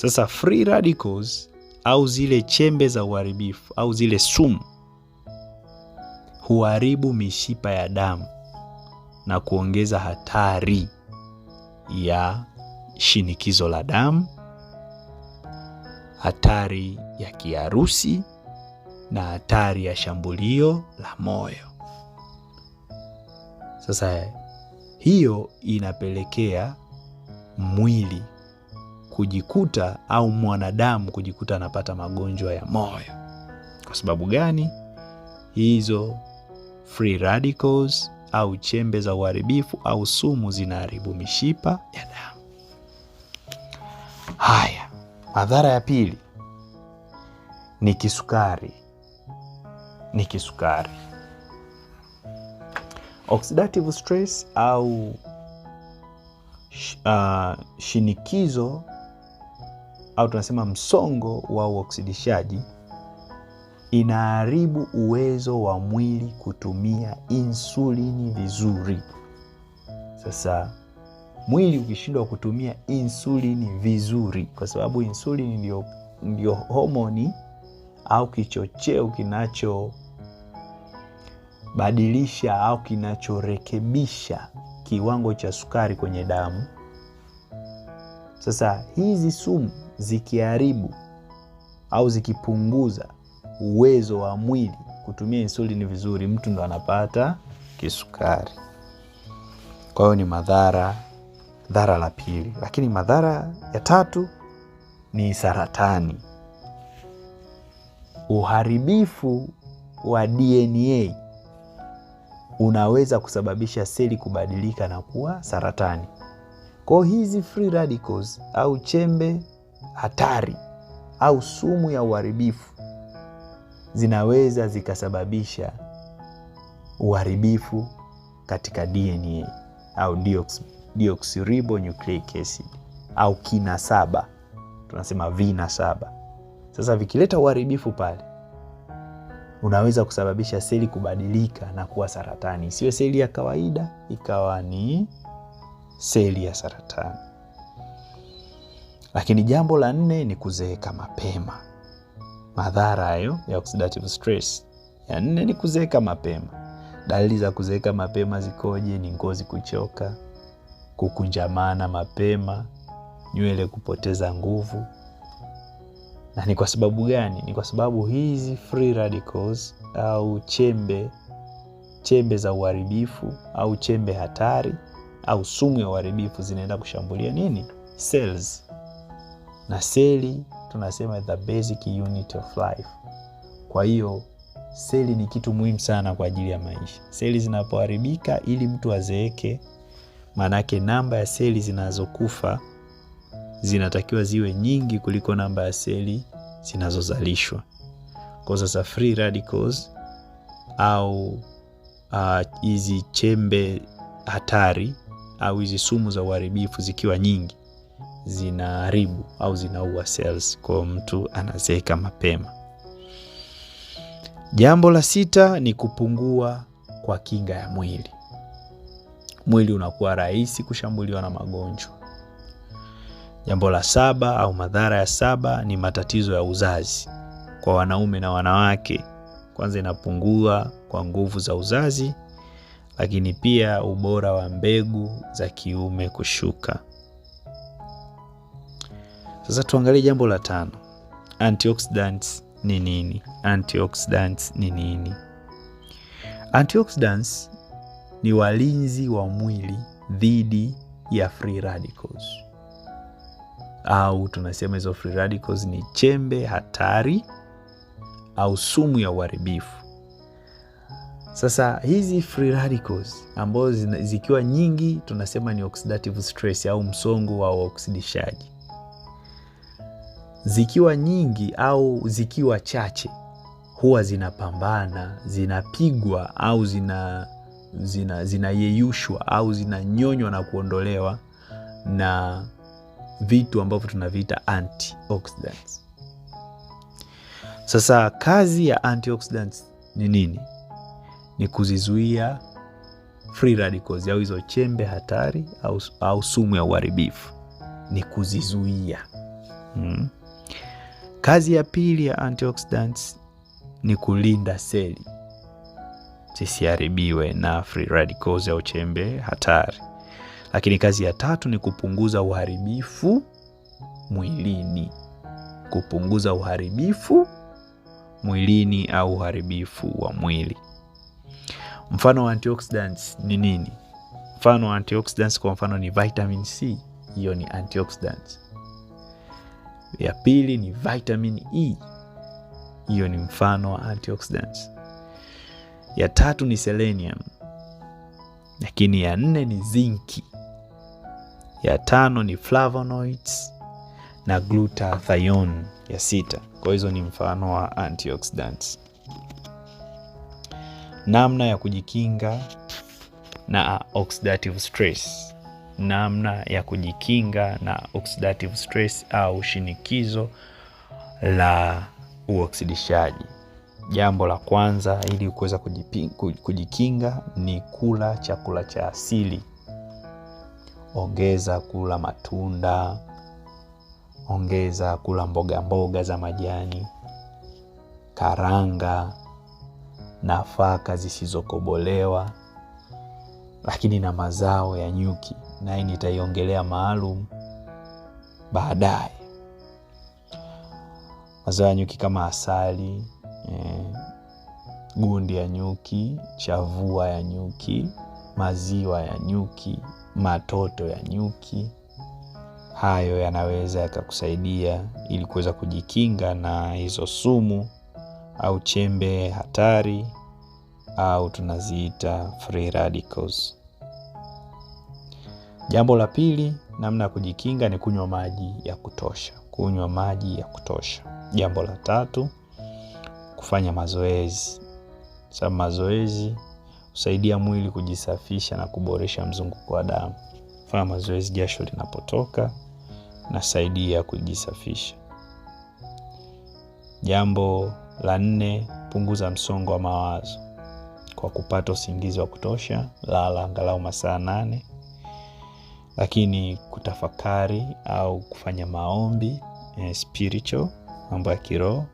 Sasa free radicals au zile chembe za uharibifu au zile sumu huharibu mishipa ya damu na kuongeza hatari ya shinikizo la damu, hatari ya kiharusi na hatari ya shambulio la moyo. Sasa hiyo inapelekea mwili kujikuta au mwanadamu kujikuta anapata magonjwa ya moyo. Kwa sababu gani? Hizo free radicals au chembe za uharibifu au sumu zinaharibu mishipa ya damu. Haya, madhara ya pili ni kisukari. Oxidative stress au shinikizo au tunasema msongo wa uoksidishaji inaharibu uwezo wa mwili kutumia insulini vizuri. Sasa mwili ukishindwa kutumia insulini vizuri, kwa sababu insulini ndio homoni au kichocheo kinachobadilisha au kinachorekebisha kiwango cha sukari kwenye damu. Sasa hizi sumu zikiharibu au zikipunguza uwezo wa mwili kutumia insulini vizuri, mtu ndo anapata kisukari. Kwa hiyo ni dhara la pili. Lakini madhara ya tatu ni saratani. Uharibifu wa DNA unaweza kusababisha seli kubadilika na kuwa saratani. Kwa hizi free radicals au chembe hatari au sumu ya uharibifu zinaweza zikasababisha uharibifu katika DNA au deoxyribonucleic acid au kinasaba, tunasema vinasaba. Sasa vikileta uharibifu pale, unaweza kusababisha seli kubadilika na kuwa saratani. Isiwe seli ya kawaida, ikawa ni seli ya saratani. Lakini jambo la 4 ni kuzeeka mapema. Madhara hayo ya oxidative stress. Ya 4 ni kuzeeka mapema. Dalili za kuzeeka mapema zikoje? Ni ngozi kuchoka, kukunjamana mapema, nywele kupoteza nguvu. Na ni kwa sababu gani? Ni kwa sababu hizi free radicals au chembe za uharibifu au chembe hatari au sumu ya uharibifu zinaenda kushambulia nini? Cells. Na seli tunasema the basic unit of life. Kwa hiyo seli ni kitu muhimu sana kwa ajili ya maisha. Seli zinapoharibika, ili mtu azeeke, manake namba ya seli zinazokufa zinatakiwa ziwe nyingi kuliko namba ya seli zinazozalishwa. Kwa sasa free radicals au hizi chembe hatari au hizi sumu za uharibifu zikiwa nyingi, zinaharibu au zinaua cells, kwa mtu anazeeka mapema. Jambo la 6 ni kupungua kwa kinga ya mwili. Mwili unakuwa rahisi kushambuliwa na magonjwa. Jambo la 7 au madhara ya 7 ni matatizo ya uzazi kwa wanaume na wanawake. Kwanza, inapungua kwa nguvu za uzazi, lakini pia ubora wa mbegu za kiume kushuka. Sasa tuangalie jambo la 5. Antioxidants ni nini? Antioxidants ni walinzi wa mwili dhidi ya free radicals. Au tunasema hizo free radicals ni chembe hatari au sumu ya uharibifu. Sasa hizi free radicals ambazo zikiwa nyingi tunasema ni oxidative stress au msongo wa uoksidishaji. Zikiwa nyingi au zikiwa chache, huwa zinapambana, zinapigwa au zinayeyushwa au zinanyonywa na kuondolewa na vitu ambavyo tunaviita antioxidants. Sasa kazi ya antioxidants ni nini? Ni kuzizuia free radicals au hizo chembe hatari au sumu ya uharibifu. Ni kuzizuia. Kazi ya pili ya antioxidants ni kulinda seli zisiharibiwe na free radicals au chembe hatari. Lakini kazi ya tatu ni kupunguza uharibifu mwilini. Kupunguza uharibifu mwilini au uharibifu wa mwili. Mfano wa antioxidants ni nini? Mfano wa antioxidants kwa mfano ni vitamin C. Hiyo ni antioxidants. Ya pili ni vitamin E. Hiyo ni mfano wa antioxidants. Ya tatu ni selenium. Lakini ya 4 ni zinki. Ya 5 ni flavonoids na glutathione ya 6. Kwa hizo ni mfano wa antioxidants. Namna ya kujikinga na oxidative stress. Namna ya kujikinga na oxidative stress au shinikizo la uoksidishaji. Jambo la kwanza ili kuweza kujikinga ni kula chakula cha asili. Ongeza kula matunda, ongeza kula mboga za majani, karanga, nafaka zisizokobolewa, lakini na mazao ya nyuki. Na hii nitaiongelea maalum baadaye. Mazao ya nyuki kama asali, gundi ya nyuki, chavua ya nyuki, maziwa ya nyuki, matoto ya nyuki. Hayo yanaweza yakakusaidia ili kuweza kujikinga na hizo sumu au chembe hatari au tunaziita free radicals. Jambo la pili, namna ya kujikinga ni kunywa maji ya kutosha. Kunywa maji ya kutosha. Jambo la tatu, kufanya mazoezi. Sababu mazoezi husaidia mwili kujisafisha na kuboresha mzunguko wa damu. Fanya mazoezi jasho linapotoka na saidia kujisafisha. Jambo la 4, punguza msongo wa mawazo kwa kupata usingizi wa kutosha, lala angalau masaa 8. Lakini kutafakari au kufanya maombi spiritual, mambo ya kiroho.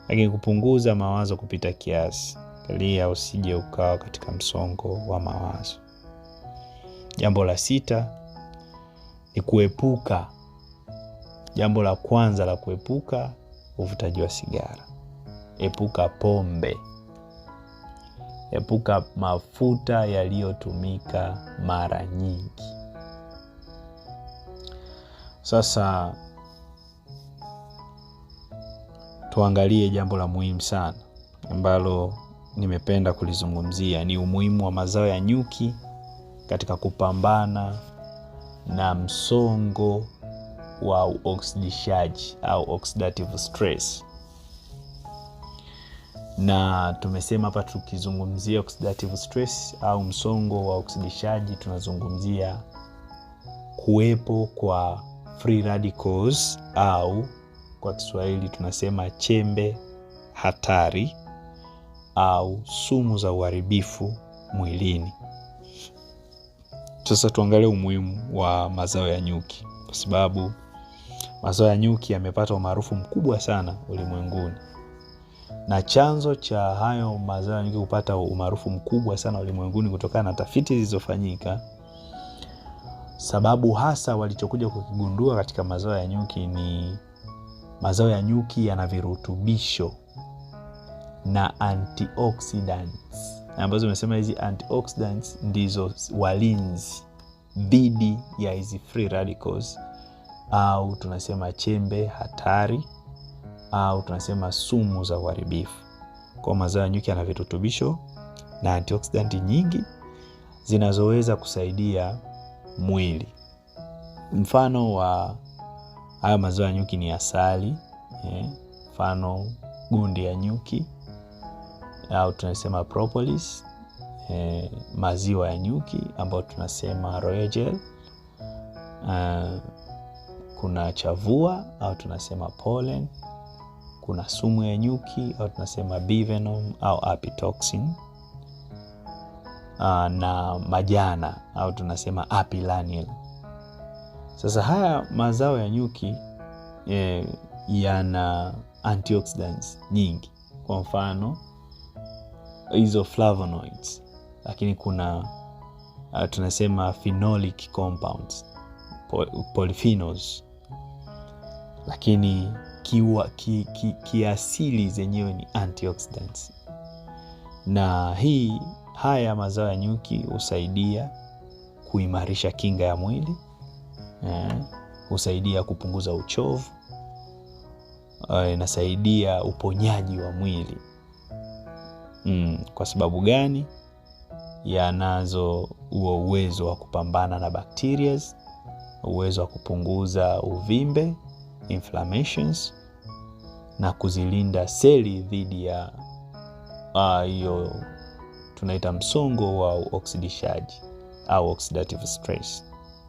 Lakini kupunguza mawazo kupita kiasi. Kalia usije ukawa katika msongo wa mawazo. Jambo la 6 ni kuepuka. Jambo la kwanza la kuepuka, uvutaji wa sigara. Epuka pombe. Epuka mafuta yaliyotumika mara nyingi. Sasa tuangalie jambo la muhimu sana ambalo nimependa kulizungumzia, ni umuhimu wa mazao ya nyuki katika kupambana na msongo wa uoksidishaji au oxidative stress. Na tumesema hapa tukizungumzia oxidative stress au msongo wa oksidishaji, tunazungumzia kuwepo kwa free radicals au kwa Kiswahili tunasema chembe hatari au sumu za uharibifu mwilini. Sasa tuangalie umuhimu wa mazao ya nyuki, kwa sababu mazao ya nyuki yamepata umaarufu mkubwa sana ulimwenguni. Na chanzo cha hayo mazao ya nyuki kupata umaarufu mkubwa sana ulimwenguni kutokana na tafiti zilizofanyika. Sababu hasa walichokuja kukigundua katika mazao ya nyuki ni mazao ya nyuki yana virutubisho na antioxidants, ambazo nimesema hizi antioxidants ndizo walinzi dhidi ya hizi free radicals au tunasema chembe hatari au tunasema sumu za uharibifu. Kwa mazao ya nyuki yana virutubisho na antioxidant nyingi zinazoweza kusaidia mwili. Mfano wa haya mazao ya nyuki ni asali, mfano gundi ya nyuki au tunasema propolis, maziwa ya nyuki ambayo tunasema royal gel, kuna chavua au tunasema pollen, kuna sumu ya nyuki au tunasema bee venom au apitoxin, na majana au tunasema apilanil. Sasa haya mazao ya nyuki yana antioxidants nyingi, kwa mfano hizo flavonoids, lakini kuna tunasema phenolic compounds, polyphenols, lakini kiasili zenyewe ni antioxidants. Na haya mazao ya nyuki husaidia kuimarisha kinga ya mwili, husaidia kupunguza uchovu, inasaidia uponyaji wa mwili. Kwa sababu gani? Yanazo huo uwezo wa kupambana na bacteria, uwezo wa kupunguza uvimbe, inflammations, na kuzilinda seli dhidi ya hiyo tunaita msongo wa oksidishaji au oxidative stress.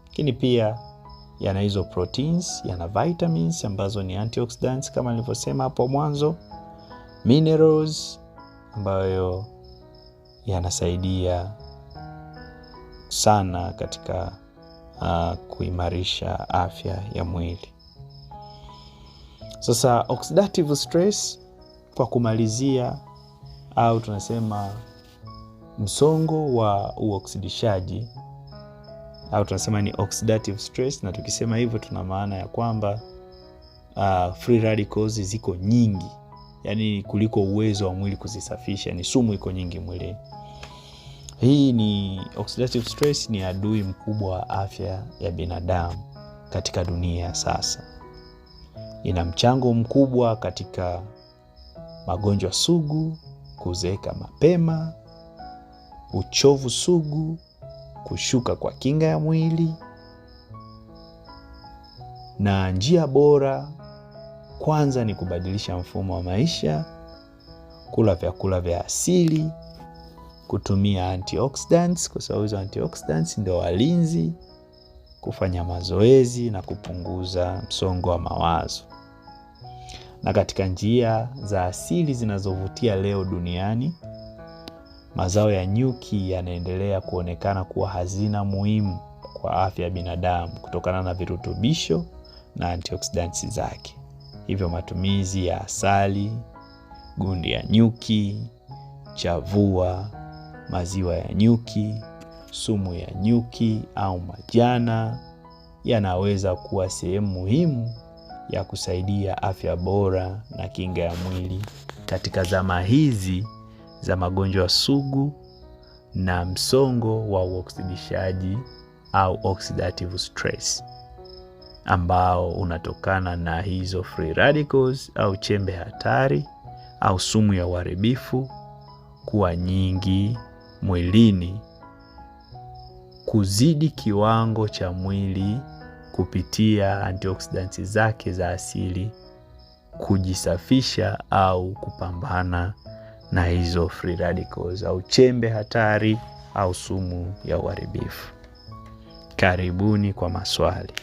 Lakini pia yana hizo proteins, yana vitamins ambazo ni antioxidants kama nilivyosema hapo mwanzo, minerals ambayo yanasaidia sana katika kuimarisha afya ya mwili. Sasa oxidative stress, kwa kumalizia, au tunasema msongo wa uoksidishaji, au tunasema ni oxidative stress, na tukisema hivyo tuna maana ya kwamba free radicals ziko nyingi, yani kuliko uwezo wa mwili kuzisafisha, ni sumu iko nyingi mwilini. Hii ni oxidative stress, ni adui mkubwa wa afya ya binadamu katika dunia sasa. Ina mchango mkubwa katika magonjwa sugu, kuzeeka mapema, uchovu sugu, kushuka kwa kinga ya mwili. Na njia bora kwanza ni kubadilisha mfumo wa maisha, kula vyakula vya asili, kutumia antioxidants kwa sababu hizo antioxidants ndio walinzi, kufanya mazoezi na kupunguza msongo wa mawazo. Na katika njia za asili zinazovutia leo duniani, mazao ya nyuki yanaendelea kuonekana kuwa hazina muhimu kwa afya ya binadamu kutokana na virutubisho na antioxidants zake. Hivyo matumizi ya asali, gundi ya nyuki, chavua, maziwa ya nyuki, sumu ya nyuki au majana yanaweza kuwa sehemu muhimu ya kusaidia afya bora na kinga ya mwili katika zama hizi za magonjwa sugu na msongo wa uoksidishaji au oxidative stress, ambao unatokana na hizo free radicals au chembe hatari au sumu ya uharibifu kuwa nyingi mwilini, kuzidi kiwango cha mwili kupitia antioxidants zake za asili kujisafisha au kupambana na hizo free radicals au chembe hatari au sumu ya uharibifu. Karibuni kwa maswali.